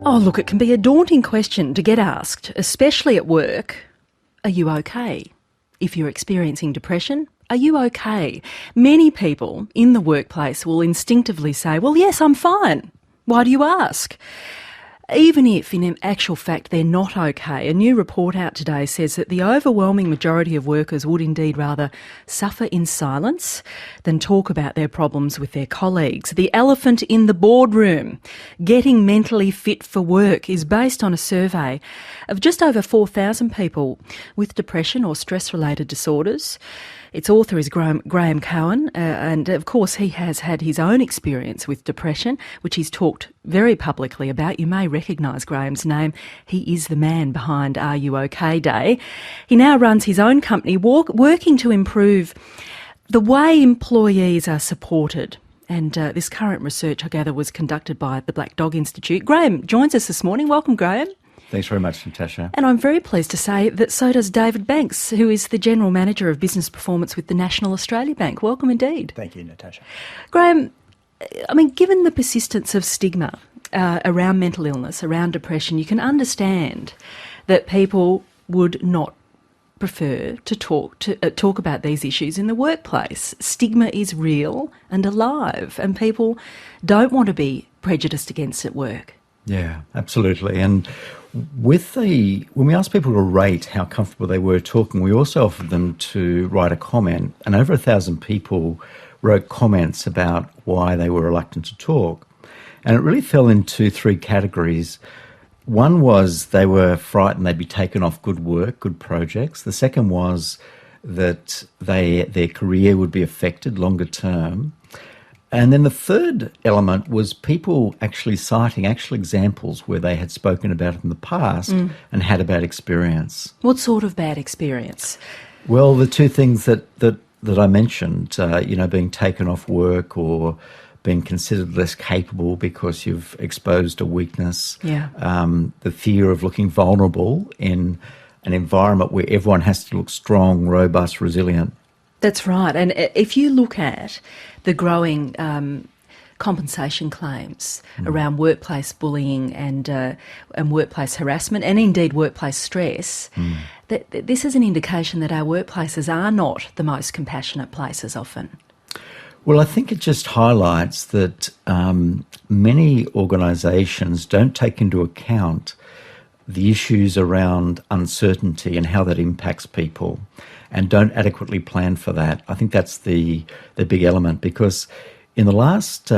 Oh, look, it can be a daunting question to get asked, especially at work. Are you okay? If you're experiencing depression, are you okay? Many people in the workplace will instinctively say, well, yes, I'm fine. Why do you ask? Even if, in actual fact, they're not okay, a new report out today says that the overwhelming majority of workers would indeed rather suffer in silence than talk about their problems with their colleagues. The elephant in the boardroom, getting mentally fit for work, is based on a survey of just over 4,000 people with depression or stress-related disorders. Its author is Graeme Cowan, and of course he has had his own experience with depression, which he's talked very publicly about. You may recognise Graeme's name. He is the man behind Are You OK Day. He now runs his own company, working to improve the way employees are supported. And this current research, I gather, was conducted by the Black Dog Institute. Graeme joins us this morning. Welcome, Graeme. Thanks very much, Natasha. And I'm very pleased to say that so does David Banks, who is the General Manager of Business Performance with the National Australia Bank. Welcome indeed. Thank you, Natasha. Graeme, I mean, given the persistence of stigma around mental illness, around depression, you can understand that people would not prefer to talk about these issues in the workplace. Stigma is real and alive, and people don't want to be prejudiced against at work. Yeah, absolutely. And when we asked people to rate how comfortable they were talking, we also offered them to write a comment, and over 1,000 people wrote comments about why they were reluctant to talk. And it really fell into three categories. One was they were frightened they'd be taken off good work, good projects. The second was that their career would be affected longer term. And then the third element was people actually citing actual examples where they had spoken about it in the past and had a bad experience. What sort of bad experience? Well, the two things that I mentioned, being taken off work or being considered less capable because you've exposed a weakness. Yeah. The fear of looking vulnerable in an environment where everyone has to look strong, robust, resilient. That's right. And if you look at the growing compensation claims around workplace bullying and workplace harassment and indeed workplace stress, this is an indication that our workplaces are not the most compassionate places often. Well, I think it just highlights that many organisations don't take into account the issues around uncertainty and how that impacts people, and don't adequately plan for that. I think that's the big element, because in the last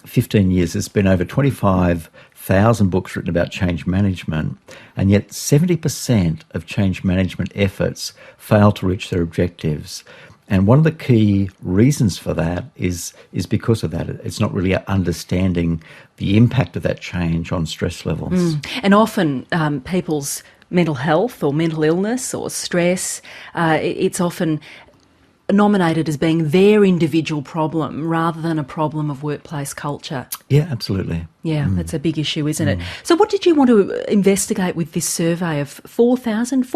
15 years there's been over 25,000 books written about change management, and yet 70% of change management efforts fail to reach their objectives. And one of the key reasons for that is because of that. It's not really understanding the impact of that change on stress levels. And often people's mental health or mental illness or stress, it's often nominated as being their individual problem rather than a problem of workplace culture. Yeah, absolutely. Yeah, that's a big issue, isn't it? So what did you want to investigate with this survey of 4,000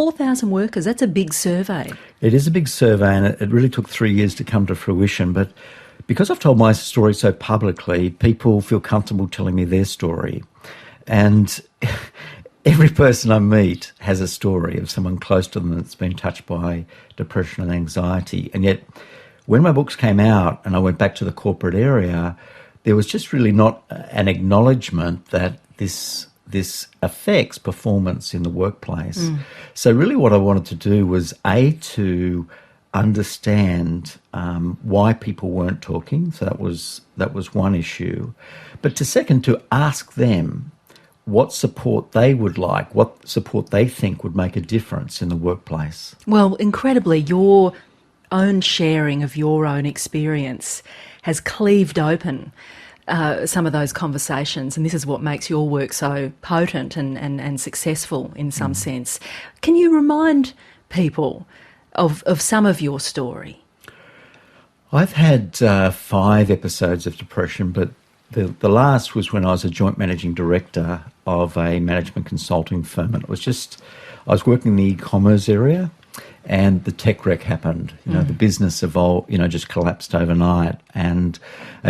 workers? That's a big survey. It is a big survey, and it really took 3 years to come to fruition. But because I've told my story so publicly, people feel comfortable telling me their story. And every person I meet has a story of someone close to them that's been touched by depression and anxiety. And yet, when my books came out and I went back to the corporate area, there was just really not an acknowledgement that this affects performance in the workplace. So really what I wanted to do was, to understand why people weren't talking. So that was one issue. But to ask them what support they would like, what support they think would make a difference in the workplace. Well, incredibly, your own sharing of your own experience has cleaved open some of those conversations, and this is what makes your work so potent and successful in some sense. Can you remind people of some of your story? I've had 5 episodes of depression, but the last was when I was a joint managing director of a management consulting firm, and I was working in the e-commerce area, and the tech wreck happened. The business evolved, just collapsed overnight. And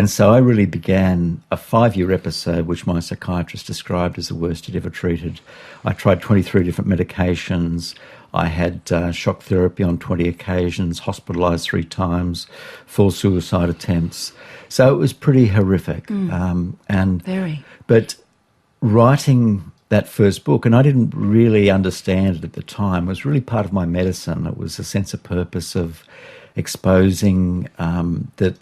so I really began a 5-year episode, which my psychiatrist described as the worst he'd ever treated. I tried 23 different medications. I had shock therapy on 20 occasions, hospitalised 3 times, 4 suicide attempts. So it was pretty horrific. Very. But writing that first book, and I didn't really understand it at the time, was really part of my medicine. It was a sense of purpose of exposing that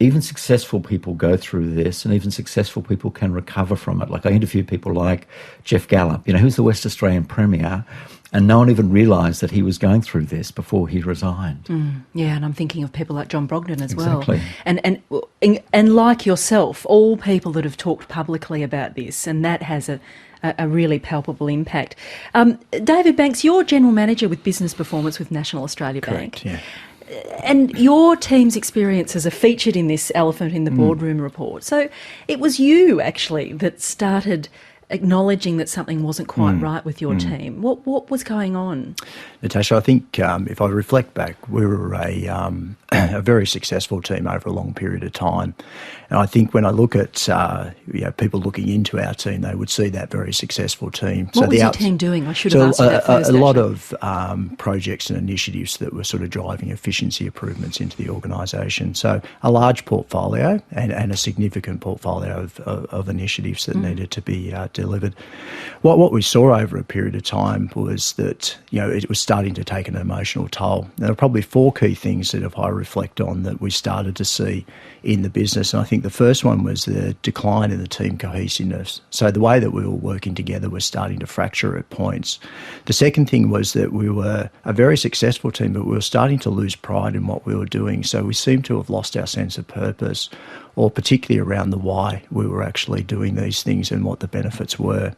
even successful people go through this, and even successful people can recover from it. Like, I interviewed people like Jeff Gallop, who's the West Australian Premier, and no one even realised that he was going through this before he resigned. Yeah, and I'm thinking of people like John Brogden as Exactly. well. And like yourself, all people that have talked publicly about this, and that has a really palpable impact. David Banks, you're General Manager with Business Performance with National Australia Bank. Correct, yeah. And your team's experiences are featured in this Elephant in the Boardroom report. So it was you, actually, that started acknowledging that something wasn't quite right with your team. What was going on? Natasha, I think if I reflect back, we were a very successful team over a long period of time. And I think when I look at people looking into our team, they would see that very successful team. What was your team doing? I should have asked you that first. A lot of projects and initiatives that were sort of driving efficiency improvements into the organisation. So a large portfolio and a significant portfolio of initiatives that needed to be delivered. What we saw over a period of time was that it was starting to take an emotional toll. There are probably 4 key things that if I reflect on that we started to see in the business, and I think the first one was the decline in the team cohesiveness. So the way that we were working together was starting to fracture at points. The second thing was that we were a very successful team, but we were starting to lose pride in what we were doing. So we seemed to have lost our sense of purpose, or particularly around the why we were actually doing these things and what the benefits were.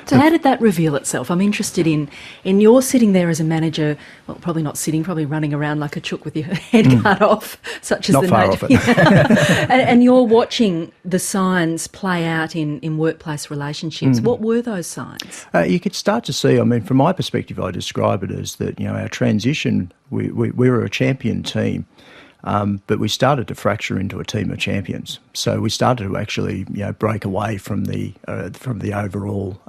So how did that reveal itself? I'm interested in your sitting there as a manager, well, probably not sitting, probably running around like a chook with your head cut off, such as not the far native. off it. and you're watching the signs play out in workplace relationships. What were those signs? You could start to see, from my perspective, I describe it as that, our transition, we were a champion team. But we started to fracture into a team of champions. So we started to actually, break away from the overall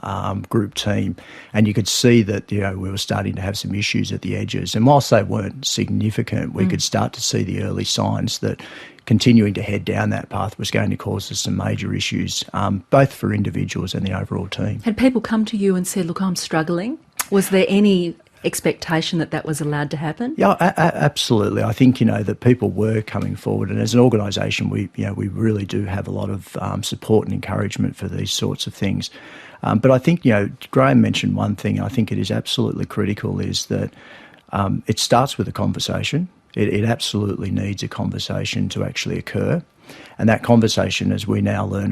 group team, and you could see that we were starting to have some issues at the edges. And whilst they weren't significant, we could start to see the early signs that continuing to head down that path was going to cause us some major issues, both for individuals and the overall team. Had people come to you and said, "Look, I'm struggling"? Was there any expectation that was allowed to happen? Yeah, absolutely. I think, that people were coming forward, and as an organisation, we really do have a lot of support and encouragement for these sorts of things. But I think, Graeme mentioned one thing I think it is absolutely critical is that it starts with a conversation. It absolutely needs a conversation to actually occur. And that conversation, as we now learn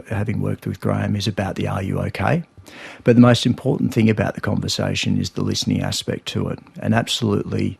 having worked with Graeme, is about the "are you okay?" But the most important thing about the conversation is the listening aspect to it, and absolutely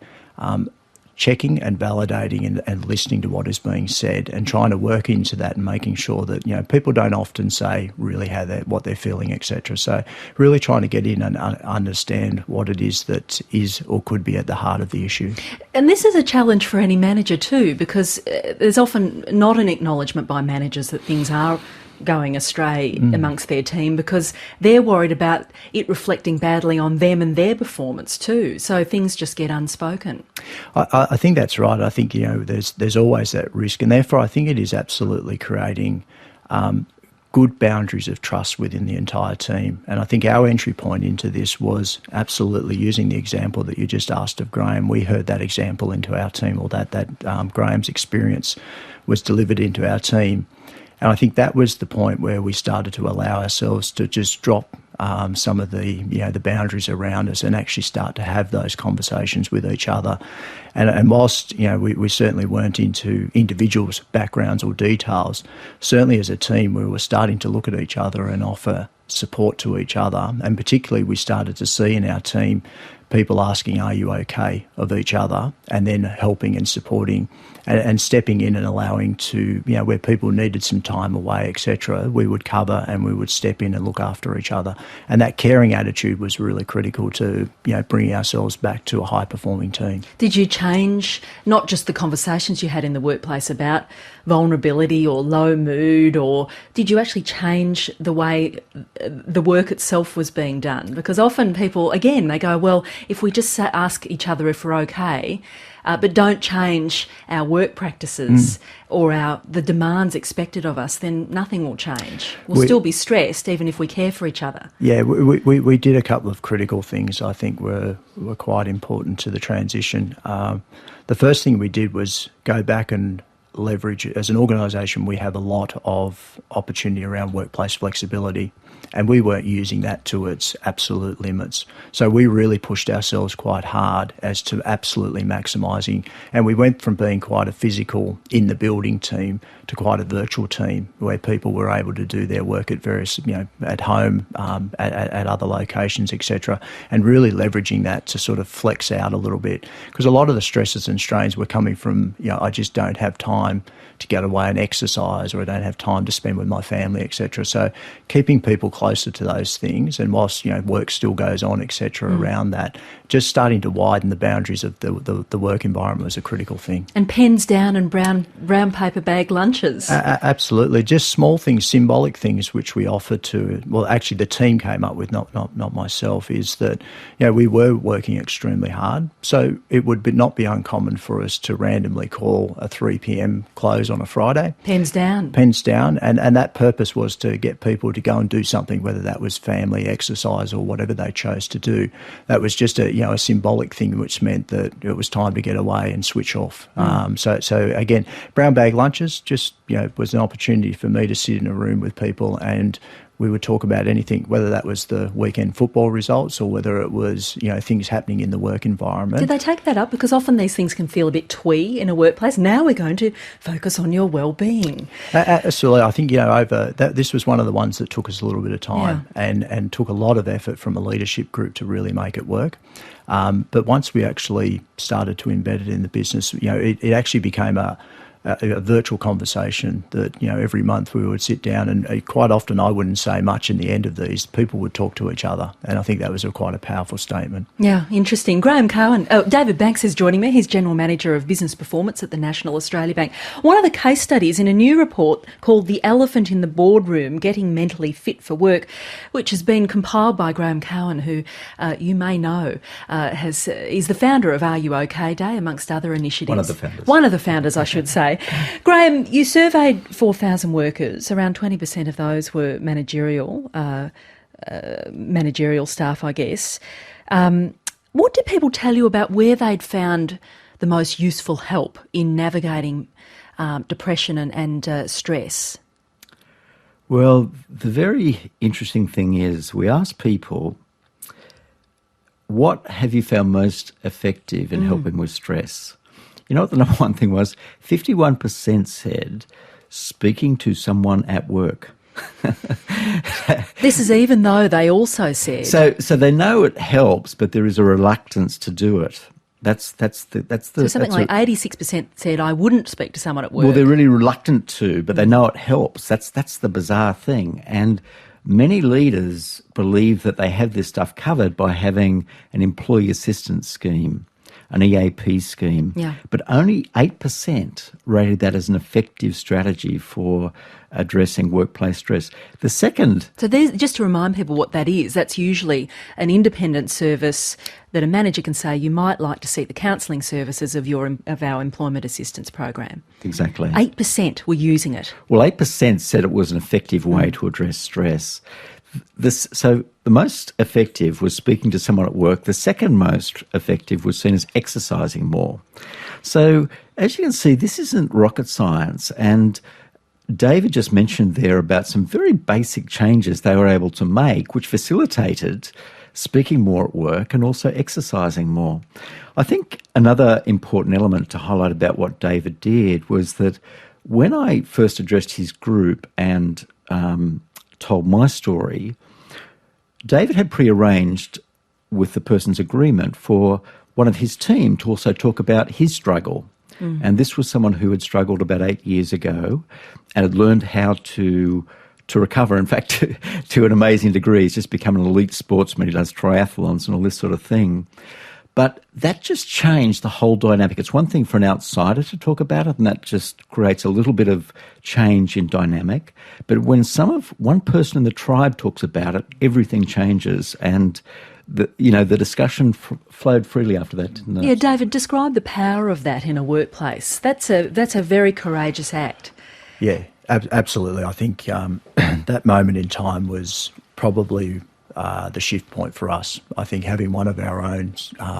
checking and validating and listening to what is being said, and trying to work into that and making sure that people don't often say really what they're feeling, etc. So really trying to get in and understand what it is that is or could be at the heart of the issue. And this is a challenge for any manager too, because there's often not an acknowledgement by managers that things are going astray amongst their team, because they're worried about it reflecting badly on them and their performance too. So things just get unspoken. I think that's right. I think there's always that risk, and therefore I think it is absolutely creating good boundaries of trust within the entire team. And I think our entry point into this was absolutely using the example that you just asked of Graeme. We heard that example into our team, or that Graeme's experience was delivered into our team. And I think that was the point where we started to allow ourselves to just drop some of the boundaries around us and actually start to have those conversations with each other. And whilst we certainly weren't into individuals' backgrounds or details, certainly as a team we were starting to look at each other and offer support to each other. And particularly we started to see in our team people asking, "Are you okay?" of each other, and then helping and supporting and stepping in and allowing to, where people needed some time away, etc., we would cover and we would step in and look after each other. And that caring attitude was really critical to, bringing ourselves back to a high-performing team. Did you change not just the conversations you had in the workplace about vulnerability or low mood, or did you actually change the way the work itself was being done? Because often people, again, they go, well, if we just ask each other if we're okay, but don't change our work practices or the demands expected of us, then nothing will change. We'll still be stressed even if we care for each other. Yeah, we did a couple of critical things I think were quite important to the transition. The first thing we did was go back and leverage. As an organisation, we have a lot of opportunity around workplace flexibility, and we weren't using that to its absolute limits. So we really pushed ourselves quite hard as to absolutely maximising, and we went from being quite a physical in the building team to quite a virtual team where people were able to do their work at various, at home, at other locations, etc., and really leveraging that to sort of flex out a little bit, because a lot of the stresses and strains were coming from, I just don't have time to get away and exercise, or I don't have time to spend with my family, etc. So keeping people closer to those things, and whilst work still goes on, etc., around that, just starting to widen the boundaries of the work environment was a critical thing. And pens down and brown paper bag lunches. Absolutely, just small things, symbolic things, which we offered to. Well, actually, the team came up with, not myself. Is that we were working extremely hard, so it would not be uncommon for us to randomly call a 3 p.m. close on a Friday. Pens down. Pens down, and that purpose was to get people to go and do something, whether that was family, exercise, or whatever they chose to do. That was just a symbolic thing, which meant that it was time to get away and switch off. So again, brown bag lunches just was an opportunity for me to sit in a room with people, and we would talk about anything, whether that was the weekend football results or whether it was, things happening in the work environment. Did they take that up? Because often these things can feel a bit twee in a workplace. Now we're going to focus on your well-being. Absolutely. I think, this was one of the ones that took us a little bit of time and took a lot of effort from a leadership group to really make it work. But once we actually started to embed it in the business, it actually became a virtual conversation that, every month we would sit down, and quite often I wouldn't say much in the end of these. People would talk to each other, and I think that was quite a powerful statement. Yeah, interesting. Graeme Cowan. David Banks is joining me. He's General Manager of Business Performance at the National Australia Bank. One of the case studies in a new report called The Elephant in the Boardroom, Getting Mentally Fit for Work, which has been compiled by Graeme Cowan, who you may know is the founder of Are You OK Day, amongst other initiatives. One of the founders, I should say. Graeme, you surveyed 4,000 workers. Around 20% of those were managerial staff, I guess. What did people tell you about where they'd found the most useful help in navigating depression and stress? Well, the very interesting thing is we asked people, what have you found most effective in helping with stress? You know what the number one thing was? 51% said speaking to someone at work. This is even though they also said... So they know it helps, but there is a reluctance to do it. So something like 86% said, I wouldn't speak to someone at work. Well, they're really reluctant to, but they know it helps. That's the bizarre thing. And many leaders believe that they have this stuff covered by having an employee assistance scheme, an EAP scheme, but only 8% rated that as an effective strategy for addressing workplace stress. The second... So just to remind people what that is, that's usually an independent service that a manager can say, you might like to seek the counselling services of our employment assistance program. Exactly. 8% were using it. Well, 8% said it was an effective way to address stress. So the most effective was speaking to someone at work. The second most effective was seen as exercising more. So as you can see, this isn't rocket science. And David just mentioned there about some very basic changes they were able to make, which facilitated speaking more at work and also exercising more. I think another important element to highlight about what David did was that when I first addressed his group and told my story, David had prearranged with the person's agreement, for one of his team to also talk about his struggle. And this was someone who had struggled about 8 years ago and had learned how to recover. In fact, to an amazing degree, he's just become an elite sportsman. He does triathlons and all this sort of thing. But that just changed the whole dynamic. It's one thing for an outsider to talk about it, and that just creates a little bit of change in dynamic. But when one person in the tribe talks about it, everything changes. And the discussion flowed freely after that, didn't it? Yeah, David, describe the power of that in a workplace. That's a very courageous act. Yeah, absolutely. I think that moment in time was probably the shift point for us. I think having one of our own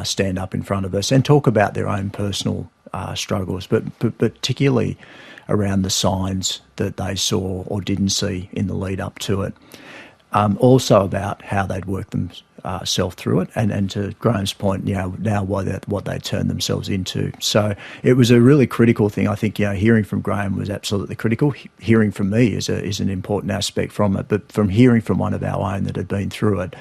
stand up in front of us and talk about their own personal struggles, but particularly around the signs that they saw or didn't see in the lead up to it. Also about how they'd worked themselves through it, and to Graeme's point, now what they turned themselves into. So it was a really critical thing. I think hearing from Graeme was absolutely critical. Hearing from me is an important aspect from it, but from hearing from one of our own that had been through it,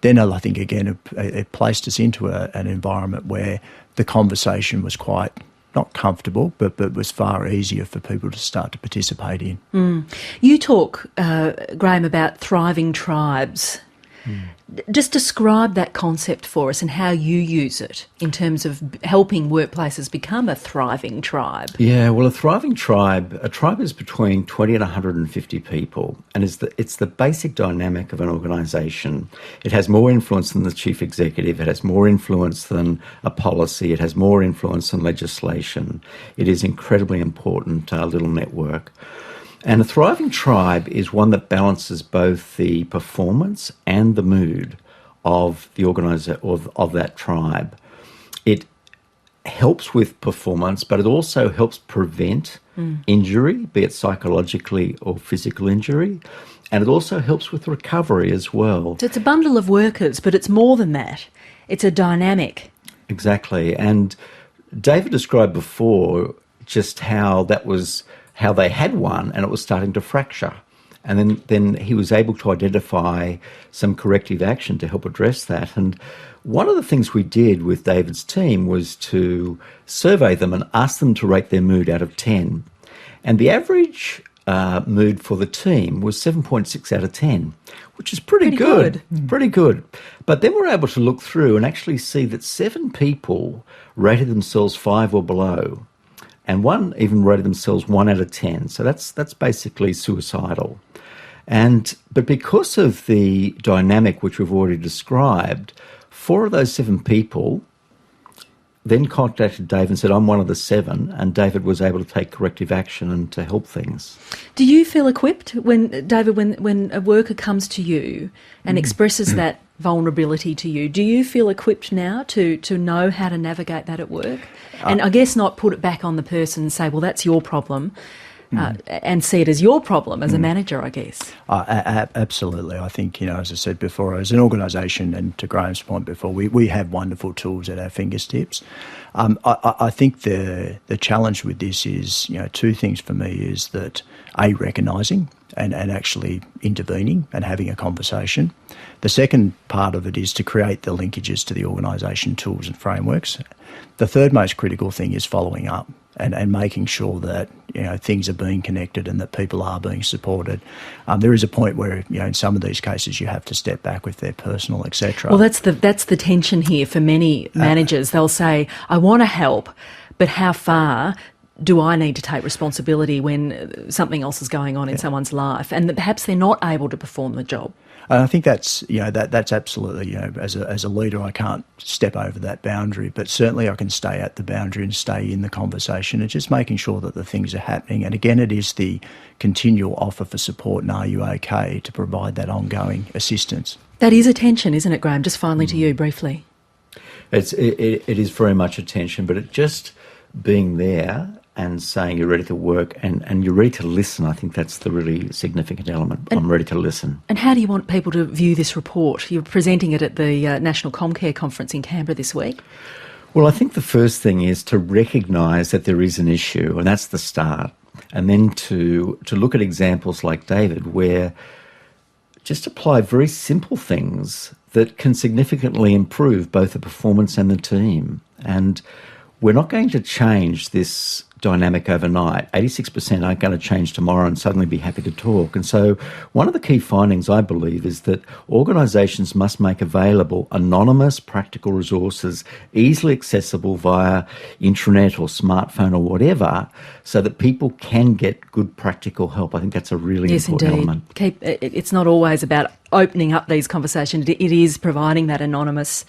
then I think again it placed us into an environment where the conversation was quite not comfortable, but was far easier for people to start to participate in. You talk, Graeme, about thriving tribes. Just describe that concept for us and how you use it in terms of helping workplaces become a thriving tribe. Yeah, well, a tribe is between 20 and 150 people, and it's the basic dynamic of an organisation. It has more influence than the chief executive, it has more influence than a policy, it has more influence than legislation. It is incredibly important little network. And a thriving tribe is one that balances both the performance and the mood of the organizer of that tribe. It helps with performance, but it also helps prevent injury, be it psychologically or physical injury, and it also helps with recovery as well. So it's a bundle of workers, but it's more than that. It's a dynamic. Exactly. And David described before just how they had one and it was starting to fracture. And then he was able to identify some corrective action to help address that. And one of the things we did with David's team was to survey them and ask them to rate their mood out of 10. And the average mood for the team was 7.6 out of 10, which is pretty good. Pretty good. But then we're able to look through and actually see that 7 people rated themselves 5 or below. And 1 even rated themselves 1 out of 10. So that's basically suicidal. But because of the dynamic which we've already described, 4 of those 7 people then contacted David and said, I'm one of the 7, and David was able to take corrective action and to help things. Do you feel equipped when a worker comes to you and expresses that vulnerability to you? Do you feel equipped now to know how to navigate that at work? And I guess not put it back on the person and say, well, that's your problem, and see it as your problem as a manager, I guess. Absolutely. I think, as I said before, as an organisation, and to Graeme's point before, we have wonderful tools at our fingertips. I think the challenge with this is, 2 things for me is that, A, recognising and actually intervening and having a conversation. The second part of it is to create the linkages to the organisation tools and frameworks. The third most critical thing is following up and making sure that things are being connected and that people are being supported. There is a point where in some of these cases you have to step back with their personal, etc. Well, that's the tension here for many managers. They'll say, I want to help, but how far do I need to take responsibility when something else is going on in someone's life, and that perhaps they're not able to perform the job? And I think that's that's absolutely, as a leader, I can't step over that boundary, but certainly I can stay at the boundary and stay in the conversation and just making sure that the things are happening. And again, it is the continual offer for support and are you okay to provide that ongoing assistance. That is a tension, isn't it, Graeme? Just finally to you briefly. It is very much a tension, but it just being there and saying you're ready to work and you're ready to listen, I think that's the really significant element. I'm ready to listen. And how do you want people to view this report? You're presenting it at the National Comcare Conference in Canberra this week. Well, I think the first thing is to recognise that there is an issue, and that's the start. And then to look at examples like David, where just apply very simple things that can significantly improve both the performance and the team. And we're not going to change this dynamic overnight. 86% aren't going to change tomorrow and suddenly be happy to talk. And so one of the key findings, I believe, is that organisations must make available anonymous practical resources, easily accessible via intranet or smartphone or whatever, so that people can get good practical help. I think that's a really important element. It's not always about opening up these conversations. It is providing that anonymous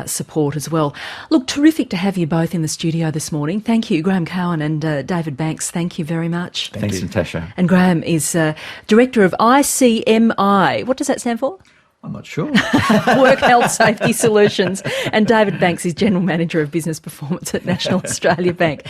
support as well. Look, terrific to have you both in the studio this morning. Thank you, Graeme Cowan and David Banks. Thank you very much. Thanks, Natasha. And Graeme is Director of ICMI. What does that stand for? I'm not sure. Work Health Safety Solutions. And David Banks is General Manager of Business Performance at National Australia Bank.